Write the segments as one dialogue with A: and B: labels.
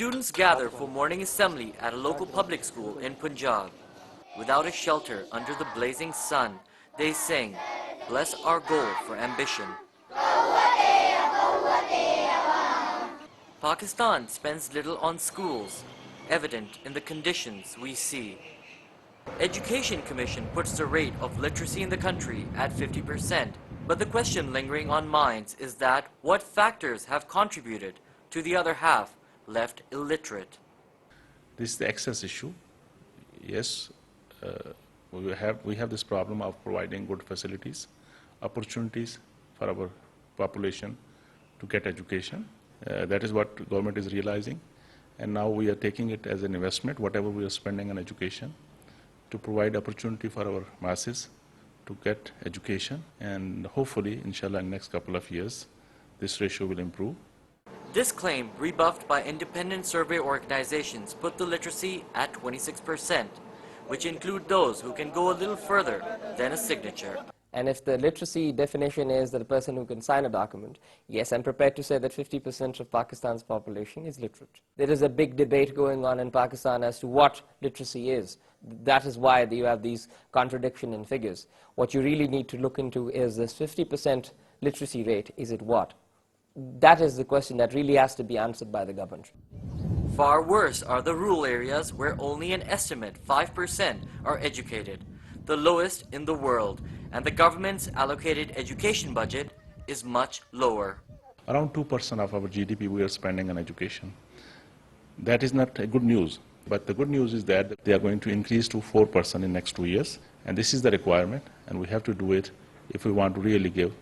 A: Students gather for morning assembly at a local public school in Punjab. Without a shelter under the blazing sun, they sing, "Bless our goal for ambition." Pakistan spends little on schools, evident in the conditions we see. Education Commission puts the rate of literacy in the country at 50%, but the question lingering on minds is that what factors have contributed to the other half left illiterate?
B: This is the access issue. Yes, we have this problem of providing good facilities, opportunities for our population to get education. That is what government is realizing, and now we are taking it as an investment, whatever we are spending on education, to provide opportunity for our masses to get education, and hopefully, inshallah, in the next couple of years, this ratio will improve.
A: This claim, rebuffed by independent survey organizations, put the literacy at 26%, which include those who can go a little further than a signature.
C: And if the literacy definition is that a person who can sign a document, yes, I'm prepared to say that 50% of Pakistan's population is literate. There is a big debate going on in Pakistan as to what literacy is. That is why you have these contradiction in figures. What you really need to look into is this 50% literacy rate, is it what? That is the question that really has to be answered by the government.
A: Far worse are the rural areas where only an estimate 5% are educated, the lowest in the world, and the government's allocated education budget is much lower.
B: Around 2% of our GDP we are spending on education. That is not good news, but the good news is that they are going to increase to 4% in next 2 years, and this is the requirement, and we have to do it if we want to really give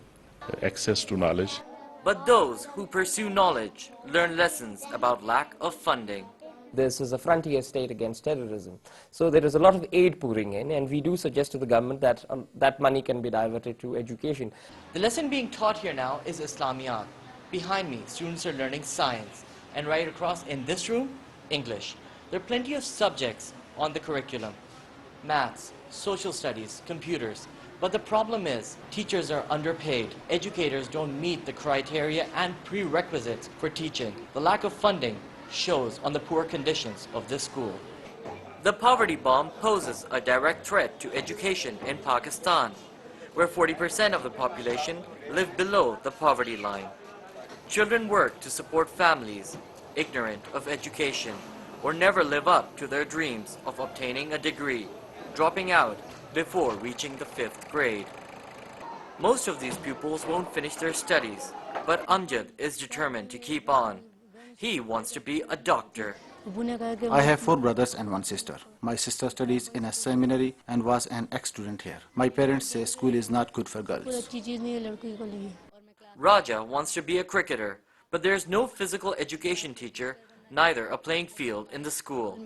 B: access to knowledge.
A: But those who pursue knowledge learn lessons about lack of funding.
C: This is a frontier state against terrorism. So there is a lot of aid pouring in, and we do suggest to the government that that money can be diverted to education.
A: The lesson being taught here now is Islamiyat. Behind me, students are learning science. And right across in this room, English. There are plenty of subjects on the curriculum. Maths, social studies, computers. But the problem is, teachers are underpaid. Educators don't meet the criteria and prerequisites for teaching. The lack of funding shows on the poor conditions of this school. The poverty bomb poses a direct threat to education in Pakistan, where 40% of the population live below the poverty line. Children work to support families, ignorant of education, or never live up to their dreams of obtaining a degree, dropping out before reaching the 5th grade. Most of these pupils won't finish their studies, but Amjad is determined to keep on. He wants to be a doctor.
D: I have 4 brothers and 1 sister. My sister studies in a seminary and was an ex-student here. My parents say school is not good for girls.
A: Raja wants to be a cricketer, but there's no physical education teacher, neither a playing field in the school.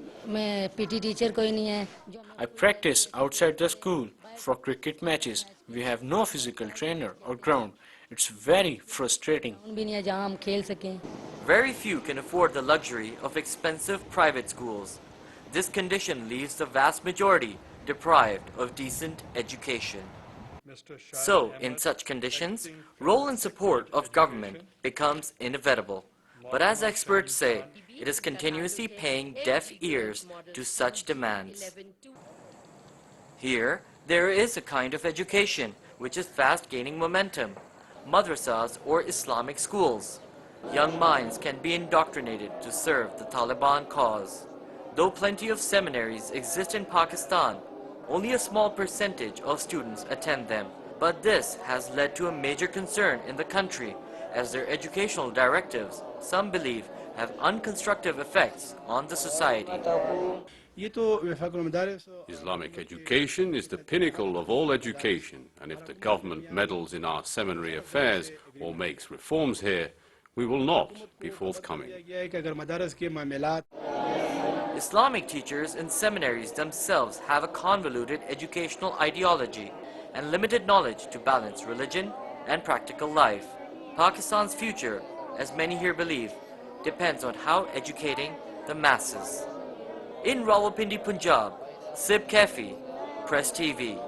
E: I practice outside the school for cricket matches. We have no physical trainer or ground. It's very frustrating.
A: Very few can afford the luxury of expensive private schools. This condition leaves the vast majority deprived of decent education. So, in such conditions, role and support of government becomes inevitable. But as experts say, it is continuously paying deaf ears to such demands. Here, there is a kind of education which is fast gaining momentum. Madrasas or Islamic schools. Young minds can be indoctrinated to serve the Taliban cause. Though plenty of seminaries exist in Pakistan, only a small percentage of students attend them. But this has led to a major concern in the country, as their educational directives, some believe, have unconstructive effects on the society.
F: Islamic education is the pinnacle of all education, and if the government meddles in our seminary affairs or makes reforms here, we will not be forthcoming.
A: Islamic teachers in seminaries themselves have a convoluted educational ideology and limited knowledge to balance religion and practical life. Pakistan's future, as many here believe, depends on how educating the masses. In Rawalpindi, Punjab, Sib Kafi, Press TV.